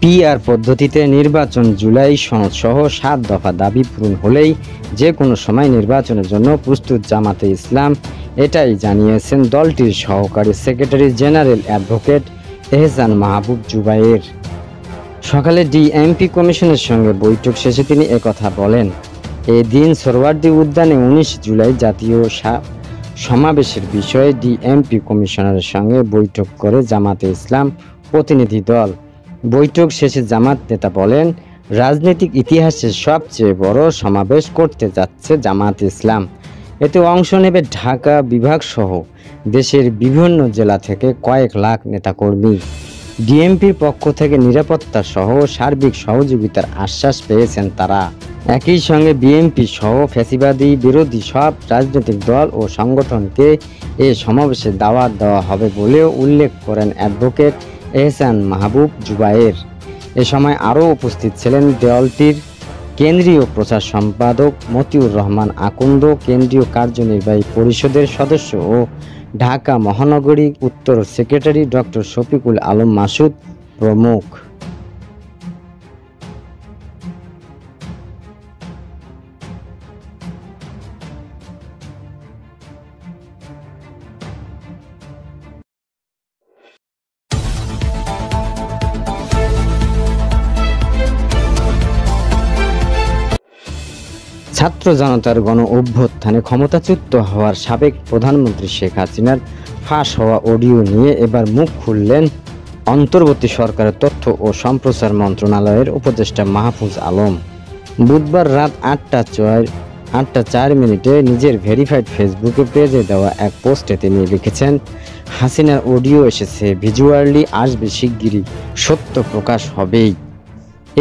PR পদ্ধতিতে নির্বাচন, জুলাই সনদ সহ ৭ দফা দাবি পূরণ হলেই যে কোনো সময় নির্বাচনের জন্য প্রস্তুত জামাতে ইসলাম, এটাই জানিয়েছেন দলটির সহকারী সেক্রেটারি জেনারেল অ্যাডভোকেট এহসান মাহবুব জুবায়ের। সকালে ডিএমপি কমিশনের সঙ্গে বৈঠক শেষে তিনি একথা বলেন। এদিন সোহরাওয়ার্দী উদ্যানে ১৯ জুলাই জাতীয় সমাবেশের বিষয়ে ডিএমপি কমিশনারের সঙ্গে বৈঠক করে জামাতে ইসলাম প্রতিনিধি দল। বৈঠক শেষে জামাত নেতা বলেন, রাজনৈতিক ইতিহাসের সবচেয়ে বড় সমাবেশ করতে যাচ্ছে জামাত ইসলাম। এতে অংশ নেবে ঢাকা বিভাগ সহ দেশের বিভিন্ন জেলা থেকে কয়েক লাখ নেতাকর্মী। ডিএমপির পক্ষ থেকে নিরাপত্তা সহ সার্বিক সহযোগিতার আশ্বাস পেয়েছেন তারা। একই সঙ্গে বিএনপি সহ ফ্যাসিবাদী বিরোধী সব রাজনৈতিক দল ও সংগঠনকে এ সমাবেশে দাওয়াত দেওয়া হবে বলেও উল্লেখ করেন অ্যাডভোকেট এহসান মাহবুব জুবায়ের। এ সময় আরও উপস্থিত ছিলেন দলটির কেন্দ্রীয় প্রচার সম্পাদক মতিউর রহমান আকন্দ, কেন্দ্রীয় কার্যনির্বাহী পরিষদের সদস্য ও ঢাকা মহানগরী উত্তর সেক্রেটারি ডক্টর শফিকুল আলম মাসুদ প্রমুখ। ছাত্র জনতার গণ অভ্যুত্থানে ক্ষমতাচ্যুত হওয়ার সাবেক প্রধানমন্ত্রী শেখ হাসিনার ফাঁস হওয়া অডিও নিয়ে এবার মুখ খুললেন অন্তর্বর্তী সরকারের তথ্য ও সম্প্রচার মন্ত্রণালয়ের উপদেষ্টা মাহফুজ আলম। বুধবার রাত ৮টা ৪ নিজের ভেরিফাইড ফেসবুকে পেজে দেওয়া এক পোস্টে তিনি লিখেছেন, হাসিনার অডিও এসেছে, ভিজুয়ালি আসবে শিগগিরই, সত্য প্রকাশ হবেই।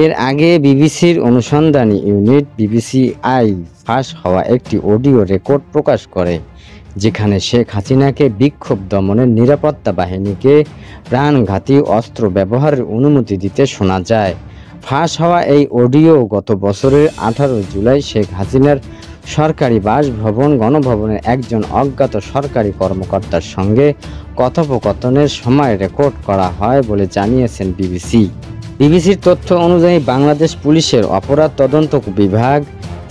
এর আগে বিবিসির অনুসন্ধানী ইউনিট বিবিসিআই ফাঁস হওয়া একটি অডিও রেকর্ড প্রকাশ করে, যেখানে শেখ হাসিনাকে বিক্ষোভ দমনের নিরাপত্তা বাহিনীকে প্রাণঘাতী অস্ত্র ব্যবহারের অনুমতি দিতে শোনা যায়। ফাঁস হওয়া এই অডিও গত বছরের ১৮ জুলাই শেখ হাসিনার সরকারি বাসভবন গণভবনের একজন অজ্ঞাত সরকারি কর্মকর্তার সঙ্গে কথোপকথনের সময় রেকর্ড করা হয় বলে জানিয়েছেন বিবিসি। বিবিসির তথ্য অনুযায়ী বাংলাদেশ পুলিশের অপরাধ তদন্ত বিভাগ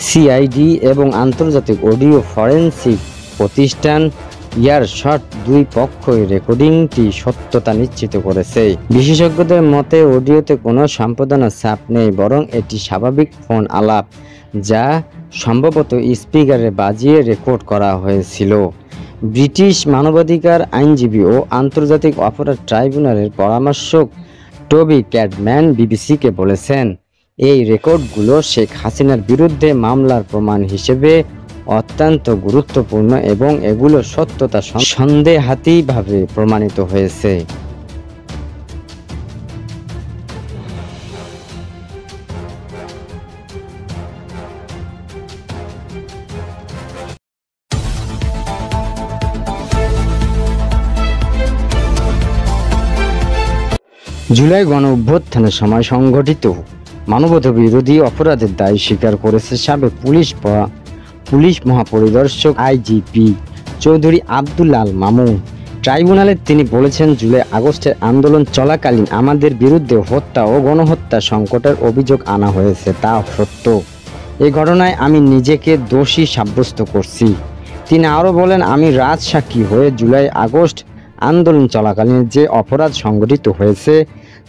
সিআইডি এবং আন্তর্জাতিক অডিও ফরেনসিক প্রতিষ্ঠান ইয়ারশট দুই পক্ষই রেকর্ডিংটি সত্যতা নিশ্চিত করেছে। বিশেষজ্ঞদের মতে অডিওতে কোনো সম্পাদনার ছাপ নেই, বরং এটি স্বাভাবিক ফোন আলাপ, যা সম্ভবত স্পিকারে বাজিয়ে রেকর্ড করা হয়েছিল। ব্রিটিশ মানবাধিকার আইনজীবী ও আন্তর্জাতিক অপরাধ ট্রাইব্যুনালের পরামর্শক টবি ক্যাডম্যান বিবিসিকে বলেছেন, এই রেকর্ডগুলো শেখ হাসিনার বিরুদ্ধে মামলার প্রমাণ হিসেবে অত্যন্ত গুরুত্বপূর্ণ এবং এগুলো সত্যতা সন্দেহাতীতভাবে প্রমাণিত হয়েছে। জুলাই গণ অভ্যুত্থানের সময় সংঘটিত মানবতাবিরোধী অপরাধের দায় স্বীকার করেছে সাবেক পুলিশ মহাপরিদর্শক আইজিপি চৌধুরী আব্দুল আল মামুন। ট্রাইব্যুনালে তিনি বলেছেন, জুলাই আগস্টের আন্দোলন চলাকালীন আমাদের বিরুদ্ধে হত্যা ও গণহত্যা সংকটের অভিযোগ আনা হয়েছে, তা সত্য। এই ঘটনায় আমি নিজেকে দোষী সাব্যস্ত করছি। তিনি আরও বলেন, আমি রাজসাক্ষী হয়ে জুলাই আগস্ট আন্দোলন চলাকালীন যে অপরাধ সংঘটিত হয়েছে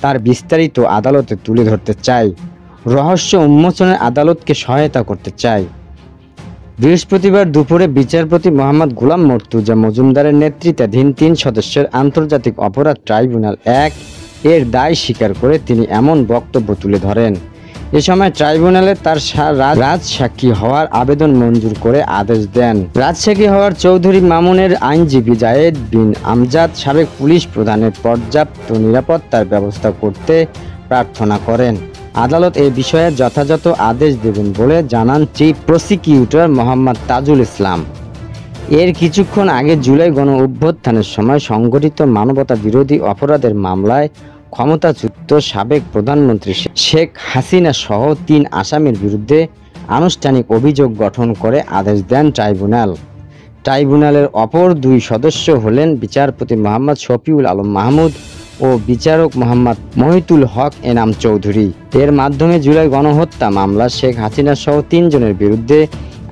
তার বিস্তারিত আদালতে তুলে ধরতে চাই, রহস্য উন্মোচনের আদালতকে সহায়তা করতে চাই। বৃহস্পতিবার দুপুরে বিচারপতি মোহাম্মদ গোলাম মর্তুজা মজুমদারের নেতৃত্বাধীন ৩ সদস্যের আন্তর্জাতিক অপরাধ ট্রাইব্যুনাল ১ এর দায় স্বীকার করে তিনি এমন বক্তব্য তুলে ধরেন। এ সময় ট্রাইব্যুনালে তার রাজসাক্ষী হওয়ার আবেদন মঞ্জুর করে আদেশ দেন। রাজসাক্ষী হওয়ার চৌধুরী মামুনের আইনজীবী জায়েদ বিন আমজাদ সাবেক পুলিশ প্রধানের পর্যাপ্ত নিরাপত্তার ব্যবস্থা করতে প্রার্থনা করেন। আদালত এ বিষয়ে যথাযথ আদেশ দেবেন বলে জানান চিফ প্রসিকিউটর মোহাম্মদ তাজুল ইসলাম। এর কিছুক্ষণ আগে জুলাই গণ অভ্যুত্থানের সময় সংঘটিত মানবতা বিরোধী অপরাধের মামলায় ক্ষমতাচ্যুত সাবেক প্রধানমন্ত্রী শেখ হাসিনা সহ ৩ আসামির বিরুদ্ধে আনুষ্ঠানিক অভিযোগ গঠন করে আদেশ দেন ট্রাইব্যুনাল। ট্রাইব্যুনালের অপর 2 সদস্য হলেন বিচারপতি মোহাম্মদ শফিউল আলম মাহমুদ ও বিচারক মোহাম্মদ মহিতুল হক এনাম চৌধুরী। এর মাধ্যমে জুলাই গণহত্যা মামলা শেখ হাসিনা সহ 3 জনের বিরুদ্ধে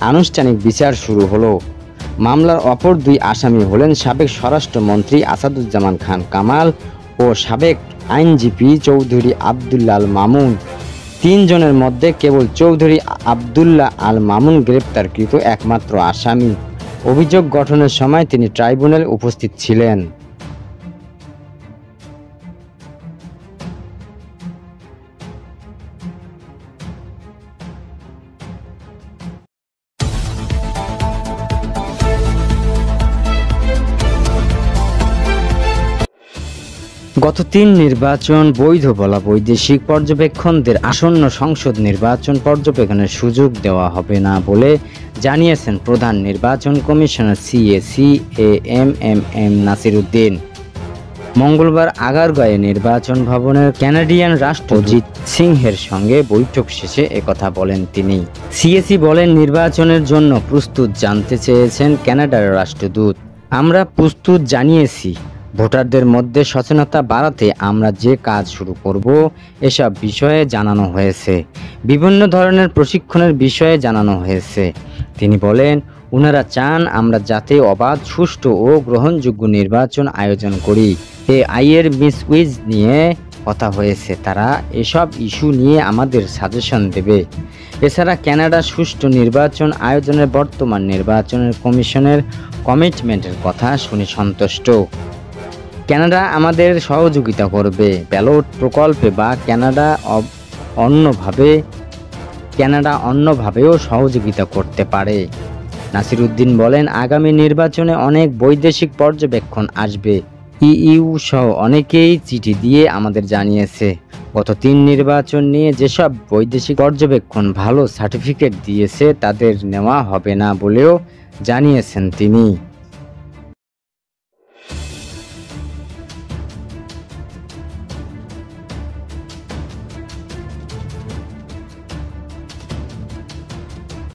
আনুষ্ঠানিক বিচার শুরু হলো। মামলার অপর 2 আসামি হলেন সাবেক স্বরাষ্ট্রমন্ত্রী আসাদুজ্জামান খান কামাল ও সাবেক আইনজীবী চৌধুরী আবদুল্লাহ আল মামুন। 3 জনের মধ্যে কেবল চৌধুরী আবদুল্লাহ আল মামুন গ্রেপ্তারকৃত একমাত্র আসামি। অভিযোগ গঠনের সময় তিনি ট্রাইব্যুনালে উপস্থিত ছিলেন। গত 3 নির্বাচন বৈধ বলা বৈদেশিক পর্যবেক্ষকদের আসন্ন সংসদ নির্বাচন পর্যবেক্ষণের সুযোগ দেওয়া হবে না বলে জানিয়েছেন প্রধান নির্বাচন commissioner CEC M Nasir Uddin. মঙ্গলবার আগারগাঁয়ে নির্বাচন ভবনের কানাডিয়ান রাষ্ট্রদূত অজিত সিংহের সঙ্গে বৈঠক শেষে একথা বলেন তিনি। সিএসি বলেন, নির্বাচনের জন্য প্রস্তুত জানতে চেয়েছেন কানাডার রাষ্ট্রদূত। আমরা প্রস্তুত জানিয়েছি। ভোটারদের মধ্যে সচেতনতা বাড়াতে আমরা যে কাজ শুরু করব এসব বিষয়ে জানানো হয়েছে। বিভিন্ন ধরনের প্রশিক্ষণের বিষয়ে জানানো হয়েছে। তিনি বলেন, ওনারা চান আমরা যাতে অবাধ, সুষ্ঠু ও গ্রহণযোগ্য নির্বাচন আয়োজন করি। এর মিসউইজ নিয়ে কথা হয়েছে। তারা এসব ইস্যু নিয়ে আমাদের সাজেশন দেবে। এছাড়া কানাডা সুষ্ঠু নির্বাচন আয়োজনের বর্তমান নির্বাচনের কমিশনের কমিটমেন্টের কথা শুনে সন্তুষ্ট। কানাডা আমাদের সহযোগিতা করবে ব্যালট প্রকল্পে বা কানাডা অন্যভাবেও সহযোগিতা করতে পারে। নাসির উদ্দিন বলেন, আগামী নির্বাচনে অনেক বৈদেশিক পর্যবেক্ষণ আসবে। ইইউ সহ অনেকেই চিঠি দিয়ে আমাদের জানিয়েছে। গত 3 নির্বাচন নিয়ে যেসব বৈদেশিক পর্যবেক্ষণ ভালো সার্টিফিকেট দিয়েছে তাদের নেওয়া হবে না বলেও জানিয়েছেন তিনি।